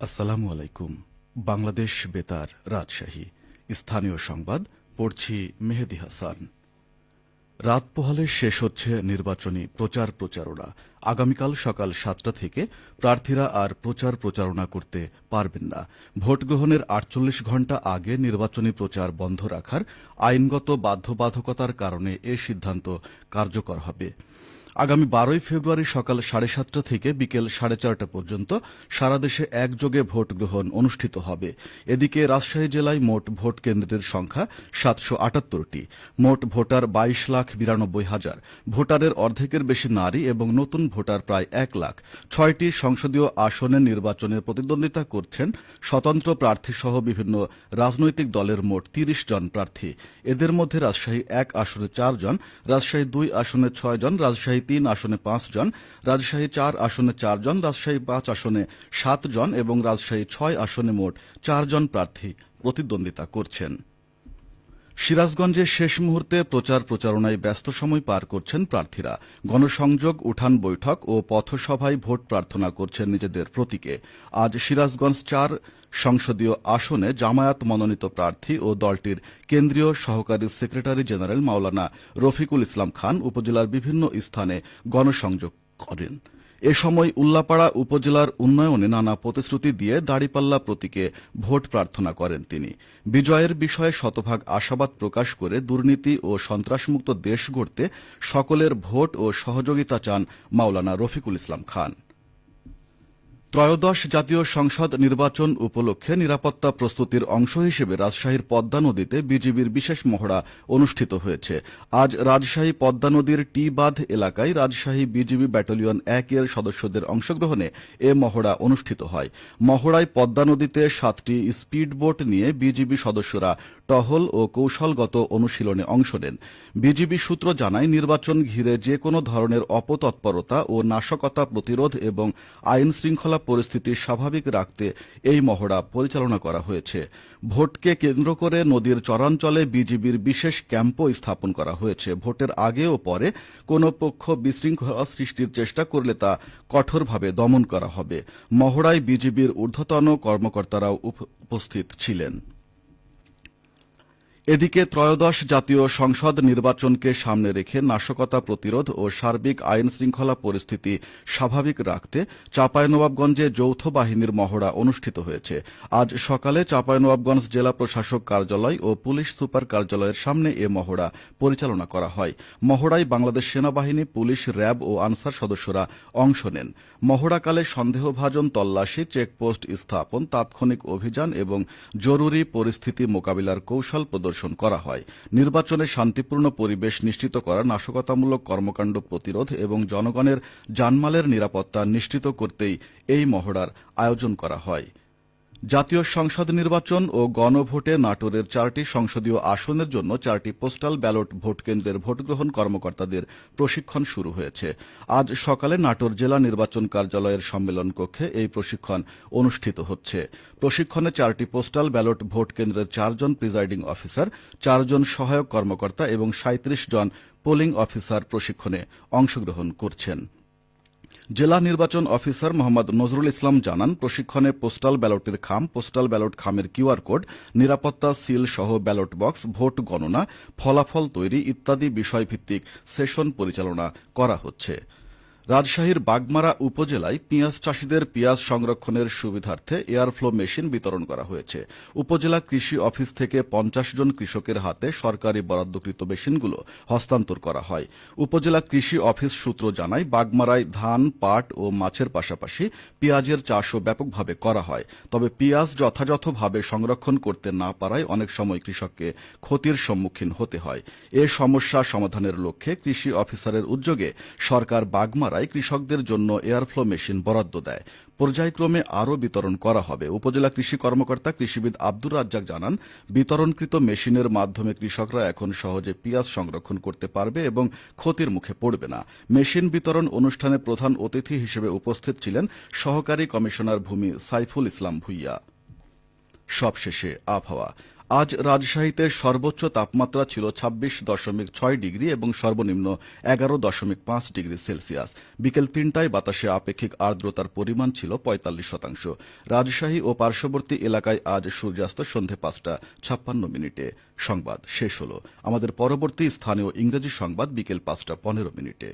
আসসালামু আলাইকুম। বাংলাদেশ বেতার, রাজশাহী। স্থানীয় সংবাদ পড়ছি মেহেদী হাসান। রাত পোহালে শেষ হচ্ছে নির্বাচনী প্রচার প্রচারণা। আগামীকাল সকাল ৭টা থেকে প্রার্থীরা আর প্রচার প্রচারণা করতে পারবেন না। ভোট গ্রহণের ৪৮ ঘণ্টা আগে নির্বাচনী প্রচার বন্ধ রাখার আইনগত বাধ্যবাধকতার কারণে এ সিদ্ধান্ত কার্যকর হবে। আগামী ১২ই ফেব্রুয়ারি সকাল ৭:৩০ থেকে বিকেল ৪:৩০ পর্যন্ত সারা দেশে একযোগে ভোট গ্রহণ অনুষ্ঠিত হবে। এদিকে রাজশাহী জেলায় মোট ভোট কেন্দ্রের সংখ্যা ৭৭৮টি। মোট ভোটার ২২,৯২,০০০। ভোটারের অর্ধেকের বেশি নারী এবং নতুন ভোটার প্রায় ১ লাখ। ৬টি সংসদীয় আসনে নির্বাচনে প্রতিদ্বন্দ্বিতা করছেন স্বতন্ত্র প্রার্থীসহ বিভিন্ন রাজনৈতিক দলের মোট ৩০ জন প্রার্থী। এদের মধ্যে রাজশাহী ১ আসনে ৪ জন, রাজশাহী ২ আসনে ৬ জন, রাজশাহী ৩ আসনে ৫ জন, রাজশাহী ৪ আসনে ৪ জন, রাজশাহী ৫ আসনে ৭ জন এবং রাজশাহী ৬ আসনে মোট ৪ জন প্রার্থী প্রতিদ্বন্দ্বিতা করছেন। সিরাজগঞ্জে শেষ মুহূর্তে প্রচার প্রচারণায় ব্যস্ত সময় পার করছেন প্রার্থীরা। গণসংযোগ, উঠান বৈঠক ও পথসভায় ভোট প্রার্থনা করছেন নিজেদের প্রতীকে। আজ সিরাজগঞ্জ ৪ সংসদীয় আসনে জামায়াত মনোনীত প্রার্থী ও দলটির কেন্দ্রীয় সহকারী সেক্রেটারি জেনারেল মাওলানা রফিকুল ইসলাম খান উপজেলার বিভিন্ন স্থানে গণসংযোগ করেন। এ সময় উল্লাপাড়া উপজেলার উন্নয়নে নানা প্রতিশ্রুতি দিয়ে দাঁড়িপাল্লা প্রতীকে ভোট প্রার্থনা করেন তিনি। বিজয়ের বিষয়ে শতভাগ আশাবাদ প্রকাশ করে দুর্নীতি ও সন্ত্রাসমুক্ত দেশ গড়তে সকলের ভোট ও সহযোগিতা চান মাওলানা রফিকুল ইসলাম খান। ত্রয়োদশ জাতীয় সংসদ নির্বাচন উপলক্ষে নিরাপত্তা প্রস্তুতির অংশ হিসেবে রাজশাহীর পদ্মা নদীতে বিজিবির বিশেষ মহড়া অনুষ্ঠিত হয়েছে। আজ রাজশাহী পদ্মা নদীর টি বাঁধ এলাকায় রাজশাহী বিজিবি ব্যাটালিয়ন ১ এর সদস্যদের অংশগ্রহণে এ মহড়া অনুষ্ঠিত হয়। মহড়ায় পদ্মা নদীতে ৭টি স্পিডবোট নিয়ে বিজিবি সদস্যরা টহল ও কৌশলগত অনুশীলনে অংশ নেন। বিজিবি সূত্র জানায়, নির্বাচন ঘিরে যে কোনো ধরনের অপতৎপরতা ও নাশকতা প্রতিরোধ এবং আইন শৃঙ্খলা পরিস্থিতি স্বাভাবিক রাখতে এই মহড়া পরিচালনা করা হয়েছে। ভোটকে কেন্দ্র করে নদীর চরাঞ্চলে বিজিবির বিশেষ ক্যাম্পও স্থাপন করা হয়েছে। ভোটের আগে ও পরে কোনো পক্ষ বিশৃঙ্খলা সৃষ্টির চেষ্টা করলে তা কঠোরভাবে দমন করা হবে। মহড়ায় বিজিবির ঊর্ধ্বতন কর্মকর্তারাও উপস্থিত ছিলেন। এদিকে ত্রয়োদশ জাতীয় সংসদ নির্বাচনকে সামনে রেখে নাশকতা প্রতিরোধ ও সার্বিক আইন শৃঙ্খলা পরিস্থিতি স্বাভাবিক রাখতে চাঁপাইনবাবগঞ্জে যৌথ বাহিনীর মহড়া অনুষ্ঠিত হয়েছে। আজ সকালে চাঁপাইনবাবগঞ্জ জেলা প্রশাসক কার্যালয় ও পুলিশ সুপার কার্যালয়ের সামনে এ মহড়া পরিচালনা করা হয়। মহড়ায় বাংলাদেশ সেনাবাহিনী, পুলিশ, র্যাব ও আনসার সদস্যরা অংশ নেন। মহড়াকালে সন্দেহভাজন তল্লাশি, চেকপোস্ট স্থাপন, তাৎক্ষণিক অভিযান এবং জরুরি পরিস্থিতি মোকাবিলার কৌশল প্রদর্শন করা হয়। নির্বাচনে শান্তিপূর্ণ পরিবেশ নিশ্চিত করা, নাশকতামূলক কর্মকাণ্ড প্রতিরোধ এবং জনগণের জানমালের নিরাপত্তা নিশ্চিত করতেই এই মহড়ার আয়োজন করা হয়। জাতীয় সংসদ নির্বাচন ও গণভোটে নাটোরের 4টি সংসদীয় আসনের জন্য 4টি পোস্টাল ব্যালট ভোট কেন্দ্রের ভোটগ্রহণ কর্মকর্তাদের প্রশিক্ষণ শুরু হয়েছে। আজ সকালে নাটোর জেলা নির্বাচন কার্যালয়ের সম্মেলন কক্ষে এই প্রশিক্ষণ অনুষ্ঠিত হচ্ছে। প্রশিক্ষণে 4টি পোস্টাল ব্যালট ভোট কেন্দ্রের 4 জন প্রিজাইডিং অফিসার, 4 জন সহায়ক কর্মকর্তা এবং 37 জন পোলিং অফিসার প্রশিক্ষণে অংশগ্রহণ করছেন। জেলা নির্বাচন অফিসার মোহাম্মদ নজরুল ইসলাম জানান, প্রশিক্ষণে পোস্টাল ব্যালটের খাম, পোস্টাল ব্যালট খামের কিউআর কোড, নিরাপত্তা সিল সহ ব্যালট বক্স, ভোট গণনা, ফলাফল তৈরি ইত্যাদি বিষয়ভিত্তিক সেশন পরিচালনা করা হচ্ছে। রাজশাহীর বাগমারা উপজেলায় পেঁয়াজ চাষিদের পেঁয়াজ সংরক্ষণের সুবিধার্থে এয়ারফ্লো মেশিন বিতরণ করা হয়েছে। উপজেলা কৃষি অফিস থেকে 50 জন কৃষকের হাতে সরকারি বরাদ্দকৃত মেশিনগুলো হস্তান্তর করা হয়। উপজেলা কৃষি অফিস সূত্র জানায়, বাগমারায় ধান, পাট ও মাছের পাশাপাশি পেঁয়াজের চাষও ব্যাপকভাবে করা হয়। তবে পেঁয়াজ যথাযথভাবে সংরক্ষণ করতে না পারায় অনেক সময় কৃষককে ক্ষতির সম্মুখীন হতে হয়। এ সমস্যা সমাধানের লক্ষ্যে কৃষি অফিসারের উদ্যোগে সরকার বাগমারা কৃষকদের জন্য এয়ারফ্লো মেশিন বরাদ্দ দেয়। পর্যায়ক্রমে আরও বিতরণ করা হবে। উপজেলা কৃষি কর্মকর্তা কৃষিবিদ আব্দুর রাজ্জাক জানান, বিতরণকৃত মেশিনের মাধ্যমে কৃষকরা এখন সহজে পেঁয়াজ সংরক্ষণ করতে পারবে এবং ক্ষতির মুখে পড়বে না। মেশিন বিতরণ অনুষ্ঠানে প্রধান অতিথি হিসেবে উপস্থিত ছিলেন সহকারী কমিশনার ভূমি সাইফুল ইসলাম ভুইয়া। সবশেষে আবহাওয়া। আজ রাজশাহীতে সর্বোচ্চ তাপমাত্রা ছিল 26.6 ডিগ্রি এবং সর্বনিম্ন 11.5 ডিগ্রি সেলসিয়াস। বিকেল 3টায় বাতাসে আপেক্ষিক আর্দ্রতার পরিমাণ ছিল 45%। রাজশাহী ও পার্শ্ববর্তী এলাকায় আজ সূর্যাস্ত সন্ধে 5:56। সংবাদ শেষ হলো। আমাদের পরবর্তী স্থানীয় ইংরেজি সংবাদ বিকেল 5:15।